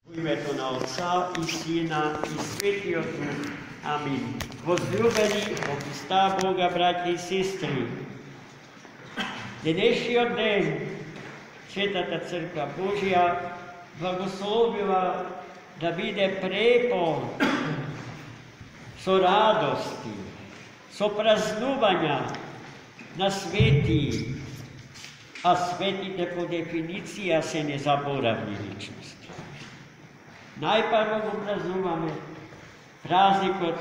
U imето на Отца и Сина и Светиот Дух. Амин. Возлюбени во Христа Бога, браќа и сестри, денешниот ден Светата Црква Божија благословила да биде препон со радости, со празнувања на свети, а светите по дефиниција се незаборавни личности. Најпрво го празнуваме празникот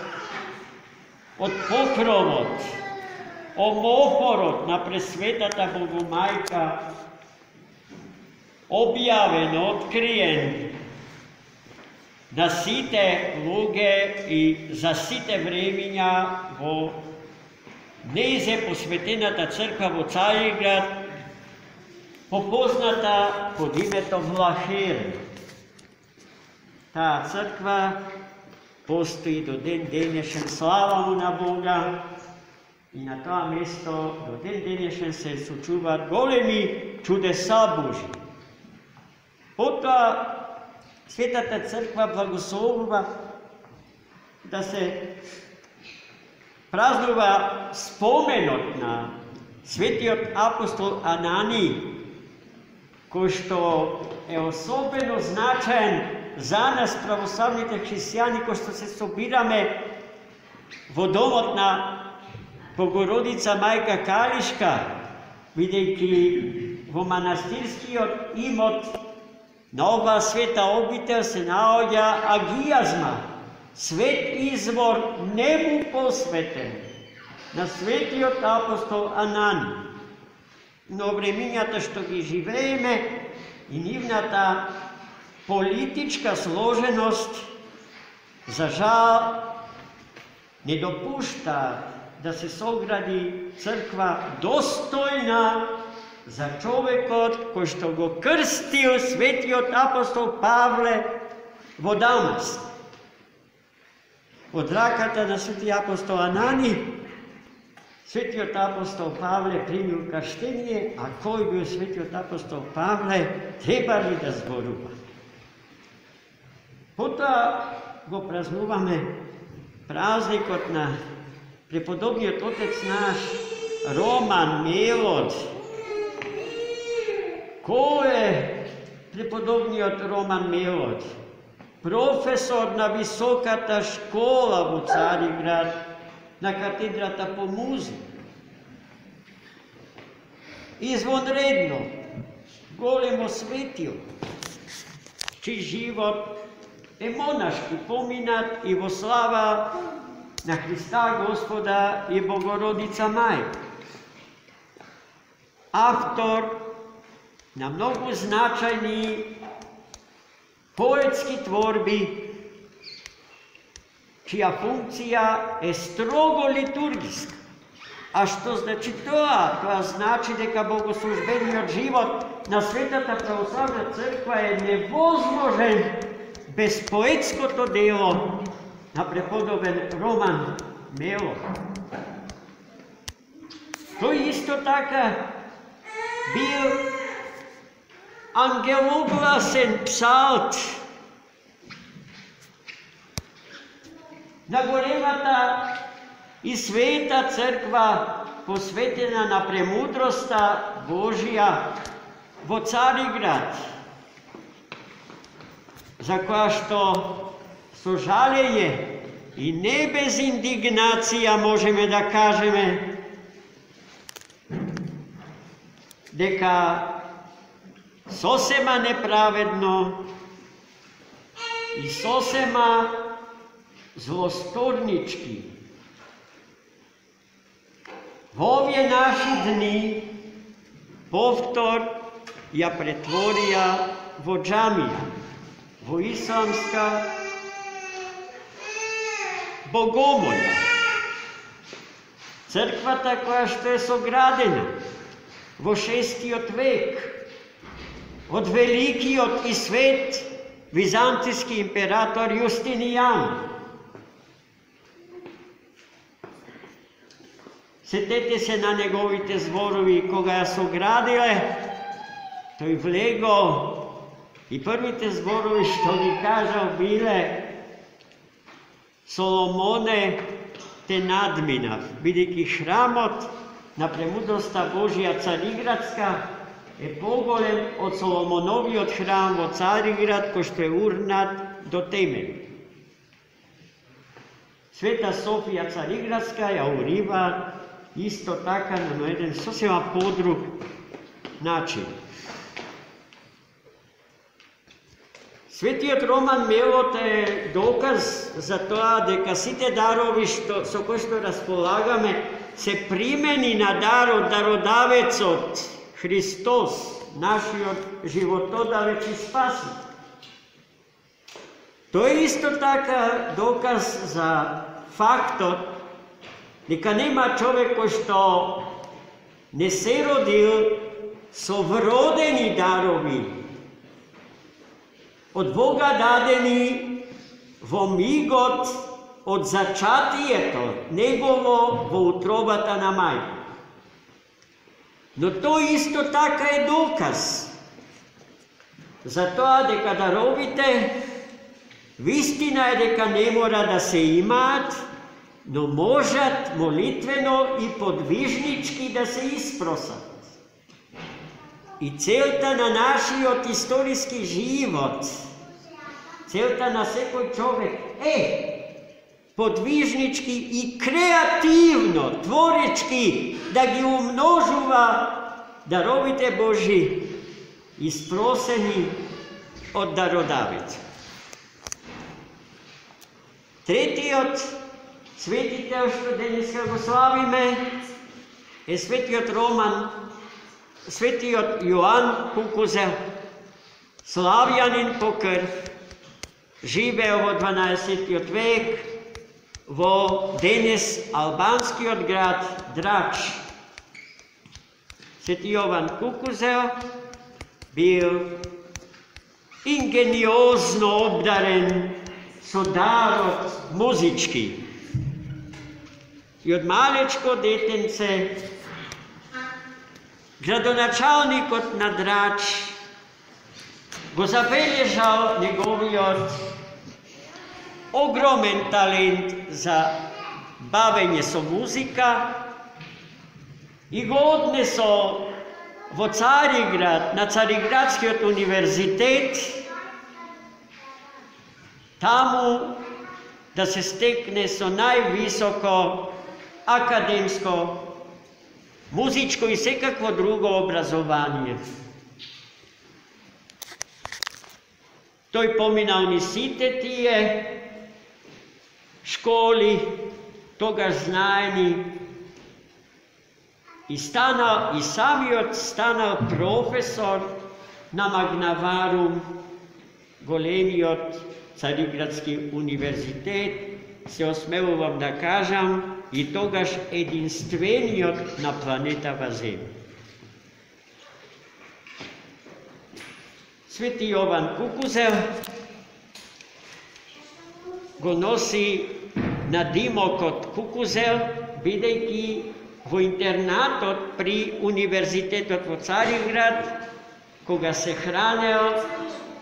од покровот, омофорот на Пресветата Богомајка, објавен, откриен на сите луѓе и за сите времиња во нејзе посветената црква во Цариград, попозната под името Влахер. Таа црква постои до ден денешен, слава му на Бога, и на тоа место до ден денешен се случуваат големи чудеса Божи. Потоа Светата Црква благословува да се празнува споменот на светиот апостол Анани, кој што е особено значаен за нас, православните христијани, кои што се собираме во домот на Богородица Мајка Калишка, бидејќи во манастирскиот имот на оваа света обител се наоѓа агијазма, свет извор нему посветен на светиот апостол Анани. Но времињата што ги живееме и нивната политичка сложеност, за жал, не допушта да се согради црква достојна за човекот кој што го крстил светиот апостол Павле во Дамаск. Од раката на светиот апостол Анани, светиот апостол Павле примил крштение, а кој бил светиот апостол Павле, треба ли да зборува? Потоа го празнуваме празникот на преподобниот отец наш Роман Мелод. Кој е преподобниот Роман Мелод? Професор на високата школа во Цариград, на катедрата по музика. Извонредно, големо светил, чиј живот е монашки поминат и во слава на Христа Господа и Богородица Мајка. Автор на многу значајни поетски творби, чија функција е строго литургиска. А што значи тоа? Тоа значи дека богослужбениот живот на Светата православна црква е невозможен без поетското дело на преподобен Роман Мелод. Тој исто така бил ангелогласен псалт на големата и света црква, посветена на премудроста Божија во Цариград, за која што со жалење и не без индигнација можеме да кажеме дека сосема неправедно и сосема злосторнички во овие наши дни повтор ја претворија во џамија, во исламска богомолја. Црквата која што е соградена во 6 век од великиот и свет византиски император Јустинијан. Сетете се на неговите зборови кога ја соградиле, тој влего I prvite zborovi što gi kažal bile Solomone te nadminav, bidiki hramot na premudrosta Božja Carigradska pogolem od Solomonovi od hram od Carigrad ko što je urnat do temelju. Sveta Sofija Carigradska je uriva isto taka na jedan sasvim podrug način. Sveti Roman Melote dokaz za to, deka site darovi so ko što razpolagame se primeni na darodavec od Hristos, naši od životodavec i spasitelj. To je isto taka dokaz za faktor, neka nema čovjeko što ne se rodil so vrodeni darovi, od Boga dadeni vomigot od začatijeto, njegovo vo utrobata na majku. No to isto taka je dokaz za to, deka darovite, vistina je deka ne mora da se imat, no možat molitveno i podvižnički da se isprosat. I celta na naši od istorijski život, celta na sekoj čovek, podvižnički i kreativno, tvorečki, da gi umnožuva darovite Boži, isproseni od darodavica. Tretji od svetitev, što dneska go slavime, je sveti od Roman, sveti od Joan Kukuzel, slavjanin po krv, živeo vo 12. vek, vo danes albanski od grad Drač. Sveti Jovan Kukuzel bil ingeniozno obdaren sodarot muzički. I od malečko detence gradonačalnik od Nadrač go zabeležal njegovi od ogromen talent za bavenje so muzika i go odneso vo Carigrad, na Carigradski od univerzitet, tamo da se stekne so najvisoko akademsko, muzičko i vsekakvo drugo obrazovanje. Toj pominal ni site tije školi, toga znajni, i sami stanal profesor na Magnavarum, golemi od Carigradski univerzitet, se osmelujem da kažem, i togaž edinstvenijot na planeta Zemlji. Sveti Jovan Kukuzel go nosi na dimok od Kukuzel, bidejki vo internatot pri univerzitetot vo Carigrad, koga se hranel,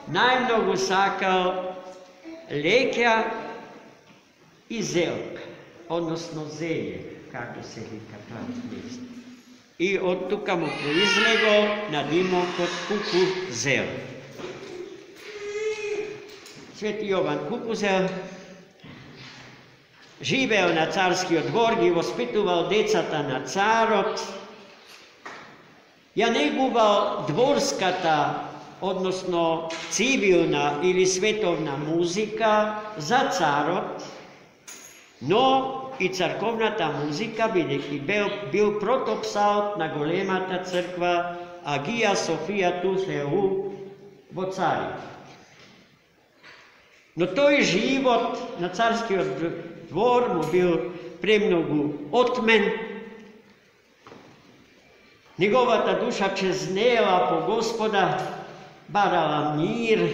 najmnogo sakal lekja i zelk, odnosno zelje, kako se vika pravi mjesto. I od tuka mu proizlego na dimok od Kukuzel. Sveti Jovan Kukuzel živeo na carski dvor i vospitoval decata na carot. Ja negoval dvorskata, odnosno civilna ili svetovna muzika za carot, no i carkovnata muzika bi bil protopsalt na golemata crkva Agija Sofija Tuseu vo Carigradu. No to je život na carski dvor mu bil premnogu otmen. Njegovata duša čeznela po Gospoda, barala mir,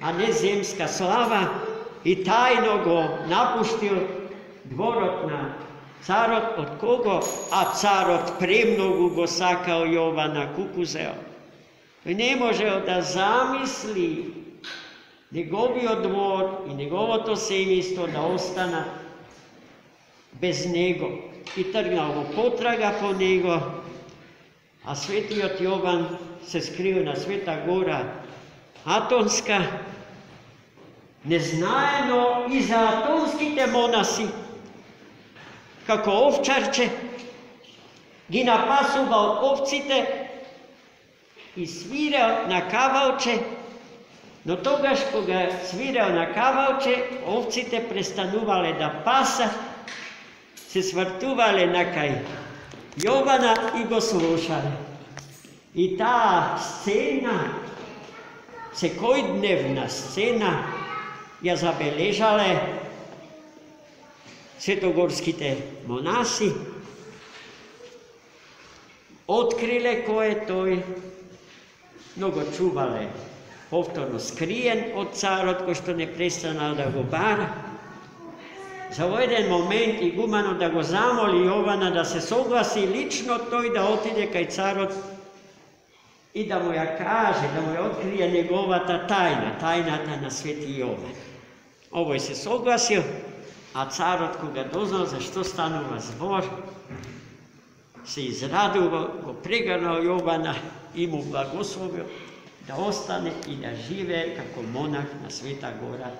a ne zemska slava, i tajno go napuštil dvorot na carot od kogo, a carot premnogu go sakao Jovana Kukuzela. Ne može da zamisli njegovio dvor i njegovo semejstvo da ostana bez njega. I trgnavo potraga po njega, a sveti od Jovan se skrio na Sveta gora Atonska, neznajeno iza atonskite monasi, kako ovčarče, gi napasuval ovcite i svirao na kavalče, no togaš koga svirao na kavalče, ovcite prestanuvale da pasa, se svrtuvale nakaj Jovana i go slušale. I ta scena, sekojdnevna scena, je zabeležale svetogorskite monasi, otkrile ko je toj, mnogo čuvale, povtorno skrijen od carot, ko što ne prestanal da go bara. Za jedan moment i gumano da go zamoli Jovana da se soglasi lično toj da otide kaj carot i da mu ja kaže, da mu je otkrije njegova ta tajna na sveti Jovan. Ovo je se soglasio, a carot koga doznao za što stanuva zbor, se izraduvao, go preganao Jovana i mu blagoslovio da ostane i da žive kako monah na Sveta gora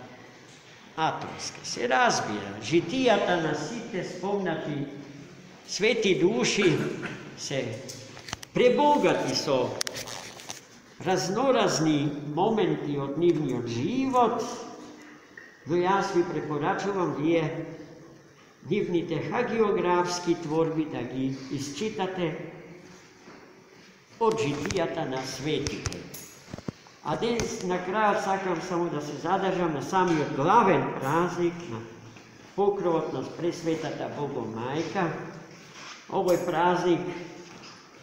Atonska. Se razbira, žitijata nasite spomnati sveti duši, se prebogati so raznorazni momenti od njivnjog život, do jaz vi preporačujem vije divnite hagiografski tvorbi, da gi izčitate od žitijata na svetite. A danes na kraju sakam samo da se zadržam na sami glaven praznik, na pokrovotnost presvetata Bogomajka. Ovo je praznik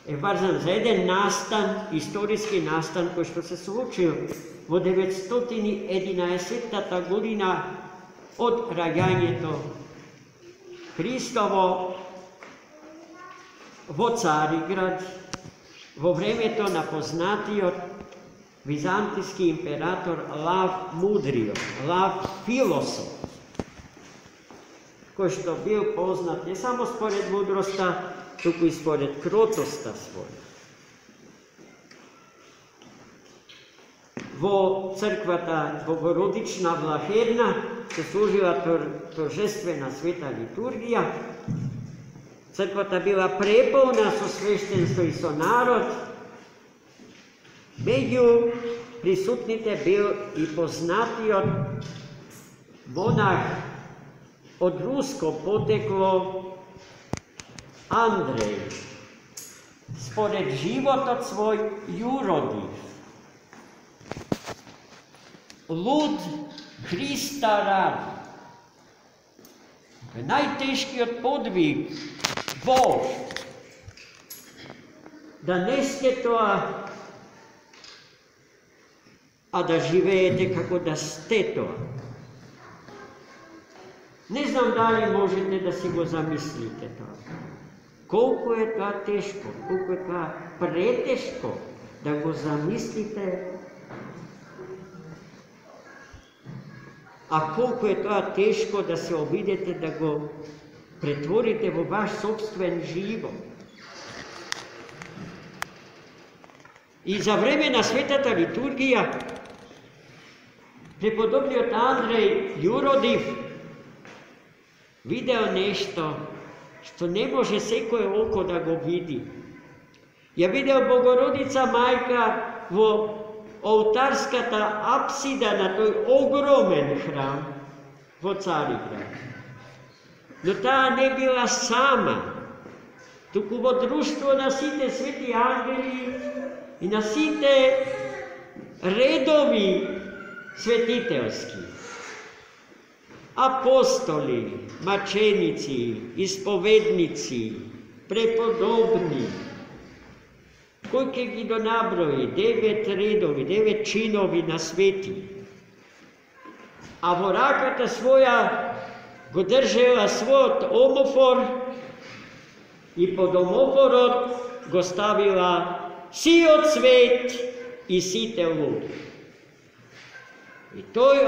je važan za jedan nastan, istorijski nastan koji što se slučio u 911. godina od rajanjeto Hristovo vo Carigrad, vo vreme to napoznatio vizantijski imperator Lav Mudrio, Lav Filosof, koji što bil poznat ne samo spored mudrosta, tuku i spored krotosta svoja. Vo crkvata Bogorodična Vlaherna se služila toržestvena sveta liturgija. Crkvata bila prepolna so sveštenstvo i so narod. Među prisutnite bil i poznatio monah od rusko poteklo Andrej, spored životot svoj jurodiv, lud Hrista radi. Najtežki od podvig Bog, da ne ste to, a da živete kako da ste to. Ne znam da li možete da si go zamislite to. Koliko je to teško, koliko je to preteško da go zamislite, a koliko je to teško da se obidete da go pretvorite v vaš sobstven život. I za vremena svetata liturgija prepodobni od Andrej Jurodiv video nešto što ne može sekoje oko da go vidi. Je video Bogorodica Majka vo oltarskata apsida na toj ogromen hram vo Carigradu. No ta ne bila sama. Tuku vo društvo nasite sveti angeli i nasite redovi svetiteljski. Apostoli, mačenici, ispovednici, prepodobni, koliko gi do nabroji, 9 redovi, 9 činovi na sveti. A vo rakata svoja go držela svot omofor i pod omoforot go stavila si od svet i si te lud. И тој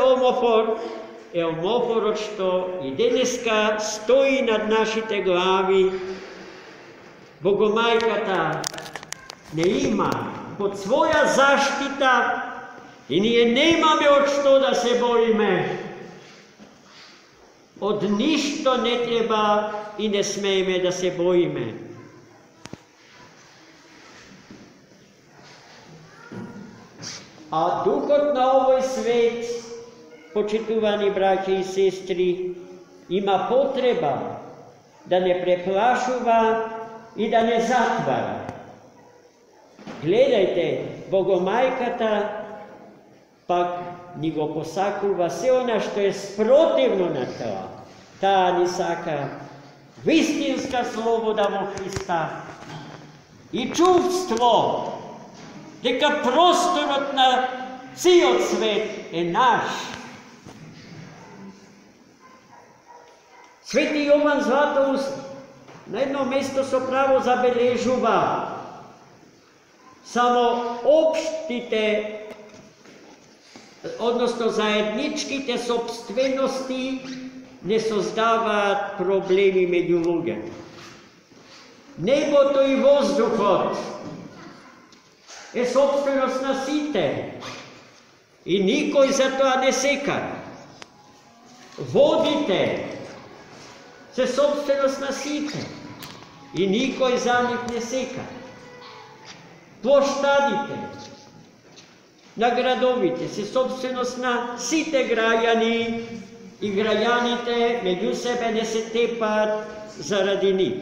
омофорот што и денеска стои над нашите глави, Богомајката не има под своја заштита и ние немаме од што да се боиме. Од ништо не треба и не смееме да се боиме. А духот на овој свет, почитувани браќи и сестри, има потреба да не преплашува и да не затвара. Гледајте, Богомајката пак ни го посакува се она што е спротивно на тоа. Таа ни сака вистинска слобода во Христа и чувство дека просторот на циот свет е наш. Свети Јован Златоуст на едно место со право забележува само општите, односно заедничките собствености не создаваат проблеми меѓу луѓето. Небото и воздухот е собственост на сите и никој за тоа не секара. Водите се собственост на сите и никој за нив не секара. Плоштадите на градовите се собственост на сите граѓани и граѓаните меѓу себе не се тепаат заради нив.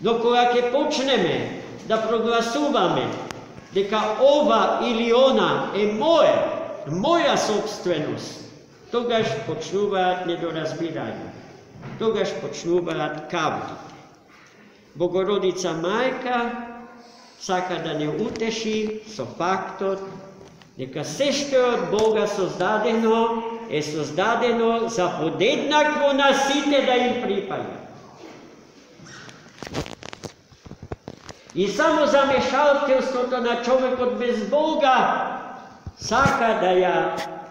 Но кога ќе почнеме да прогласуваме дека ова или она е моја собственост, тогаш почнуваат недоразбирање, тогаш почнуваат кавгите. Богородица Мајка сака да не утеши со фактот дека се што е од Бога создадено, е создадено за подеднакво на сите да им припаѓа. И само замешалството на човекот без Бога сака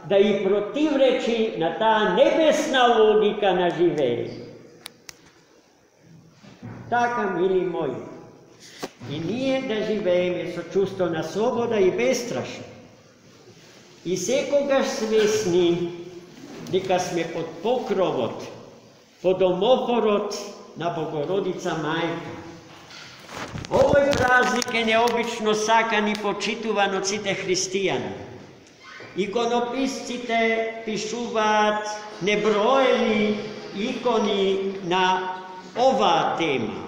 да и противречи на таа небесна логика на живење. Така, мили мои, и ние да живееме со чувство на слобода и бестрашно. И секогаш свесни дека сме под покровот, под омофорот на Богородица Мајка. Овој празник е необично сакан и почитуван од сите христијани. Иконописците пишуваат неброени икони на оваа тема.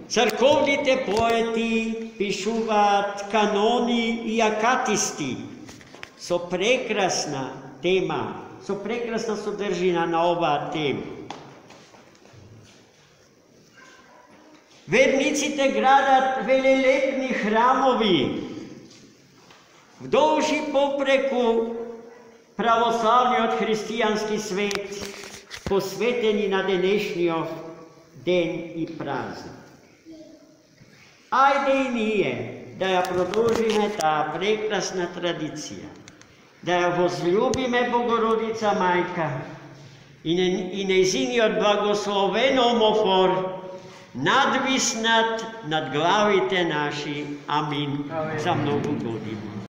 Црковните поети пишуваат канони и акатисти со прекрасна тема, со прекрасна содржина на оваа тема. Верниците градат велелепни храмови вдолж и попреку православниот христијански свет, посветени на денешниот ден и празник. Ајде и ние да ја продолжиме таа прекрасна традиција, да ја возлюбиме Богородица Мајка и нејзиниот благословен омофор надвиснат над главите наши. Амин. За многу години.